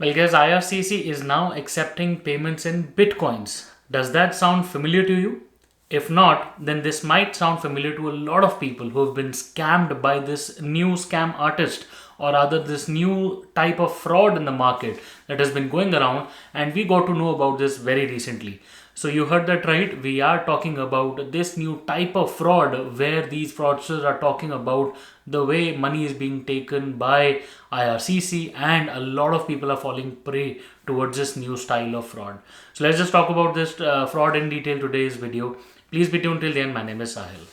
Well, guys, IRCC is now accepting payments in bitcoins. Does that sound familiar to you? If not, then this might sound familiar to a lot of people who have been scammed by this new scam artist, or rather this new type of fraud in the market that has been going around, and we got to know about this very recently. So you heard that right. We are talking about this new type of fraud where these fraudsters are talking about the way money is being taken by IRCC, and a lot of people are falling prey towards this new style of fraud. So let's just talk about this fraud in detail today's video. Please be tuned till the end. My name is Sahil.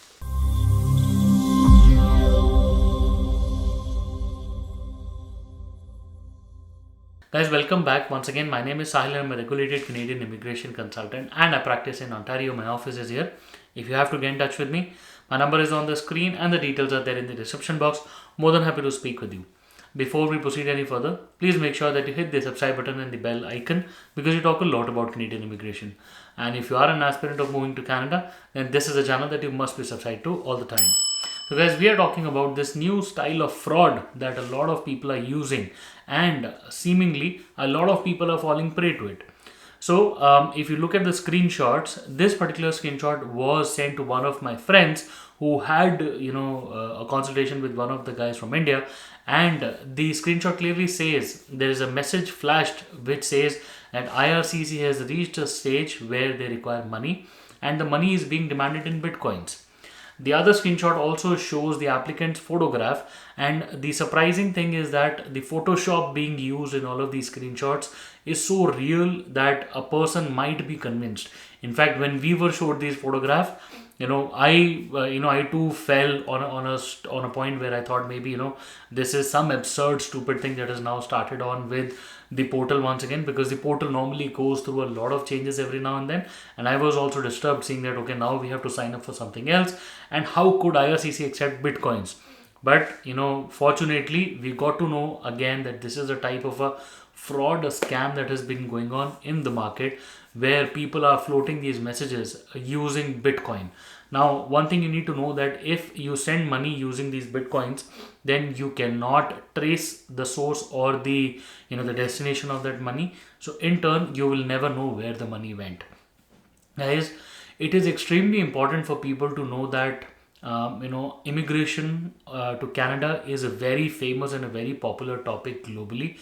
Guys, welcome back. Once again, my name is Sahil. I'm a regulated Canadian immigration consultant and I practice in Ontario. My office is here. If you have to get in touch with me, my number is on the screen and the details are there in the description box. More than happy to speak with you. Before we proceed any further, please make sure that you hit the subscribe button and the bell icon because we talk a lot about Canadian immigration. And if you are an aspirant of moving to Canada, then this is a channel that you must be subscribed to all the time. So guys, we are talking about this new style of fraud that a lot of people are using, and seemingly a lot of people are falling prey to it. So if you look at the screenshots, this particular screenshot was sent to one of my friends who had a consultation with one of the guys from India, and the screenshot clearly says there is a message flashed which says that IRCC has reached a stage where they require money and the money is being demanded in bitcoins. The other screenshot also shows the applicant's photograph, and the surprising thing is that the Photoshop being used in all of these screenshots is so real that a person might be convinced. In fact, when we were showed these photographs, I too fell on a point where I thought maybe this is some absurd stupid thing that has now started on with the portal once again, because the portal normally goes through a lot of changes every now and then, and I was also disturbed seeing that okay, now we have to sign up for something else, and how could IRCC accept bitcoins? But fortunately we got to know again that this is a type of a fraud, a scam that has been going on in the market where people are floating these messages using bitcoin. Now, one thing you need to know that if you send money using these bitcoins, then you cannot trace the source or the destination of that money. So in turn, you will never know where the money went. Guys, it is extremely important for people to know that immigration to Canada is a very famous and a very popular topic globally,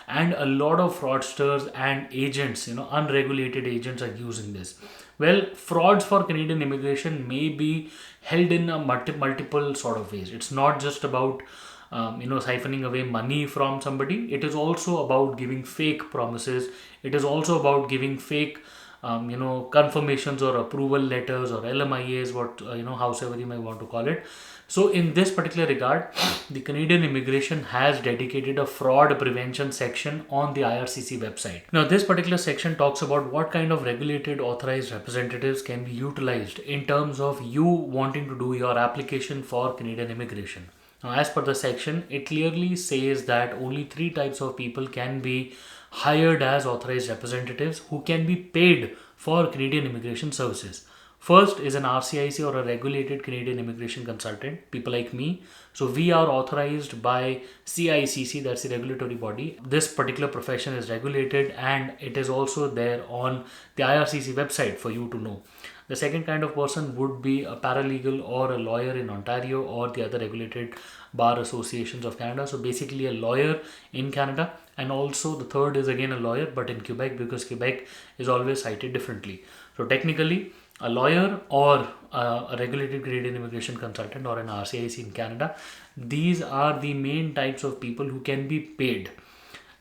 and a lot of fraudsters and agents, unregulated agents, are using this. Well, frauds for Canadian immigration may be held in a multiple sort of ways. It's not just about siphoning away money from somebody. It is also about giving fake promises. It is also about giving fake confirmations or approval letters or LMIAs, what however you may want to call it. So in this particular regard, the Canadian immigration has dedicated a fraud prevention section on the IRCC website. Now, this particular section talks about what kind of regulated authorized representatives can be utilized in terms of you wanting to do your application for Canadian immigration. Now, as per the section, it clearly says that only three types of people can be hired as authorized representatives who can be paid for Canadian immigration services. First is an RCIC or a regulated Canadian immigration consultant, people like me. So we are authorized by CICC, that's the regulatory body. This particular profession is regulated and it is also there on the IRCC website for you to know. The second kind of person would be a paralegal or a lawyer in Ontario or the other regulated bar associations of Canada. So basically a lawyer in Canada. And also the third is again a lawyer but in Quebec, because Quebec is always cited differently. So technically a lawyer or a regulated Canadian immigration consultant or an RCIC in Canada, these are the main types of people who can be paid.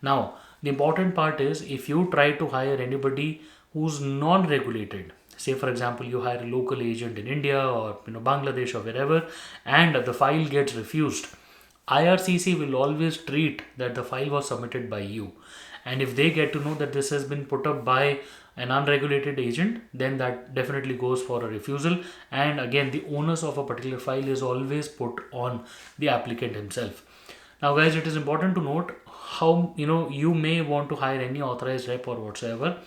Now, the important part is if you try to hire anybody who's non-regulated, say for example you hire a local agent in India or Bangladesh or wherever, and the file gets refused, IRCC will always treat that the file was submitted by you, and if they get to know that this has been put up by an unregulated agent, then that definitely goes for a refusal, and again the onus of a particular file is always put on the applicant himself. Now guys, it is important to note how you may want to hire any authorized rep or whatsoever.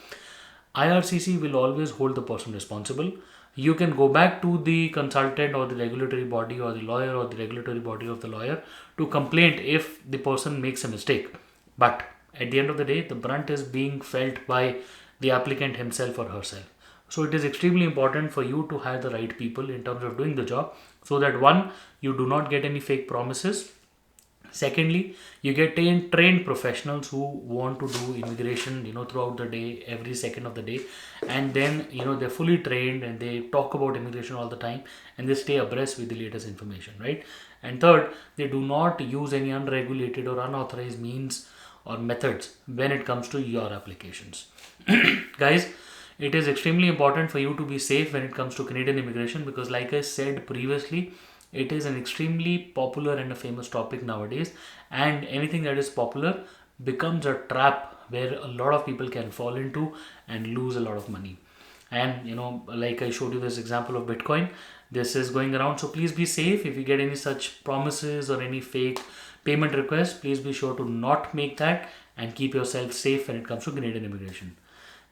IRCC will always hold the person responsible. You can go back to the consultant or the regulatory body or the lawyer or the regulatory body of the lawyer to complain if the person makes a mistake. But at the end of the day, the brunt is being felt by the applicant himself or herself. So it is extremely important for you to hire the right people in terms of doing the job, so that one, you do not get any fake promises. Secondly, you get trained professionals who want to do immigration, throughout the day, every second of the day, and then they're fully trained and they talk about immigration all the time, and they stay abreast with the latest information, right? And third, they do not use any unregulated or unauthorized means or methods when it comes to your applications. Guys, it is extremely important for you to be safe when it comes to Canadian immigration, because like I said previously, it is an extremely popular and a famous topic nowadays, and anything that is popular becomes a trap where a lot of people can fall into and lose a lot of money. And like I showed you this example of Bitcoin, this is going around. So please be safe. If you get any such promises or any fake payment requests, please be sure to not make that and keep yourself safe when it comes to Canadian immigration.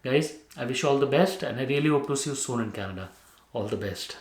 Guys, I wish you all the best, and I really hope to see you soon in Canada. All the best.